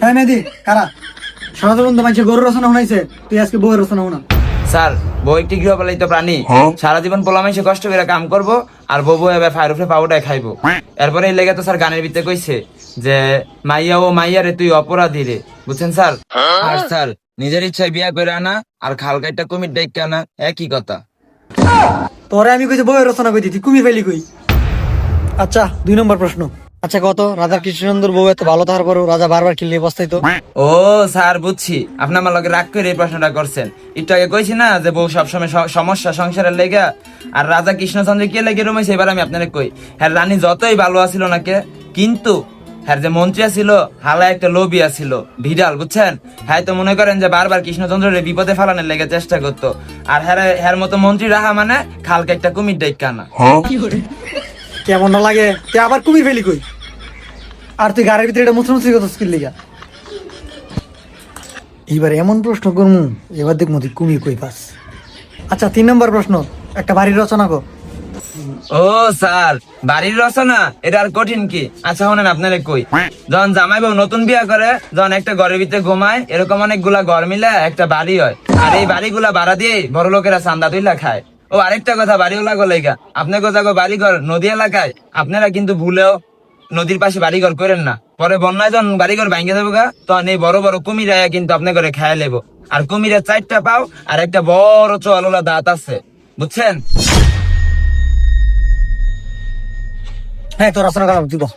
হ্যাঁ মেহেদি কারা সাধারণ তো মানুষের গরুর রচনা শোনাইছে, তুই আজকে বউয়ের রচনা শোনা। স্যার বউ একটি গৃহপালিত প্রাণী, সারা জীবন পোলা মাইসে কষ্ট করে কাম করবো আর বউ এবার ফায়ার উপরে পাউডার খাইবো। এরপরে এই লেগে তো স্যার গানের ভিতরে কইছে যে মাইয়া ও মাইয়া রে তুই অপরাধী রে, বুঝছেন স্যার? আর স্যার নিজের ইচ্ছায় বিয়া করে আনা আর খালকাইটা কুমির ডাইকা আনা একই কথা। তোরে আমি কইছি বউয়ের রচনা কই দিতি, কুমির ফেলি কই। আচ্ছা 2 নম্বর প্রশ্ন, আচ্ছা কত রাজা কৃষ্ণচন্দ্র বউ এত ভালো থাকার পরও রাজা বারবার কিনলে বস্তাইতো? ও স্যার বুঝছি, আপনি আমার লগে রাগ করে এই প্রশ্নটা করছেন। একটু আগে কইছি না যে বউ সবসময় সমস্যা সংসারের লেগা, আর রাজা কৃষ্ণচন্দ্র কে লেগে রমেছে এবার আমি আপনারে কই। হ্যাঁ রানী যতই ভালো আছিল নাকে, কিন্তু হ্যাঁ যে মন্ত্রী ছিল হালা একটা লোভী ছিল, ভিডাল, বুঝছেন? হ্যাঁ তো মনে করেন যে বারবার কৃষ্ণচন্দ্রের বিপদে ফেলানোর লেগে চেষ্টা করতো। আর হ্যার মতো মন্ত্রী রাহা মানে খালকে একটা কুমির ডাইকা না। কেমন না লাগে, তুই আবার কুমির ফেলি কই? আর তুই গাড়ির ভিতরে এটা মুছমুছি কত স্কিল লিগা। এইবার এমন প্রশ্ন করমু এবার দেখ তুই কুমির কই পাস। আচ্ছা 3 নম্বর প্রশ্ন, একটা বাড়ির রচনা কর। ও স্যার বাড়ির রচনা, এটা আর কঠিন কি? আচ্ছা শোনেন আপনারে কই, যখন জামাই বউ নতুন বিয়া করে, যখন একটা ঘরের ভিতরে ঘুমায়, এরকম অনেকগুলা ঘর মিলে একটা বাড়ি হয়, আর এই বাড়িগুলা ভাড়া দিয়ে বড় লোকেরা চান্দা তুইলা খায়। ও আরেকটা কথা, বাড়িওয়ালা গলাইগা আপনার কোথাও বাড়ি ঘর নদী এলাকায়, আপনারা কিন্তু ভুলেও নদীর পাশে বাড়ি ঘর করেন না। পরে বন্যায় যখন বাড়ি ঘর ভাঙ্গে যাবো গা, তখন এই বড় বড় কুমির আয়া কিন্তু আপনার ঘরে খায় লেবো। আর কুমিরের 4টা পাও আর একটা বড় চওয়ালা দাঁত আছে, বুঝছেন? হ্যাঁ তোর রচনা কর, তুই বল।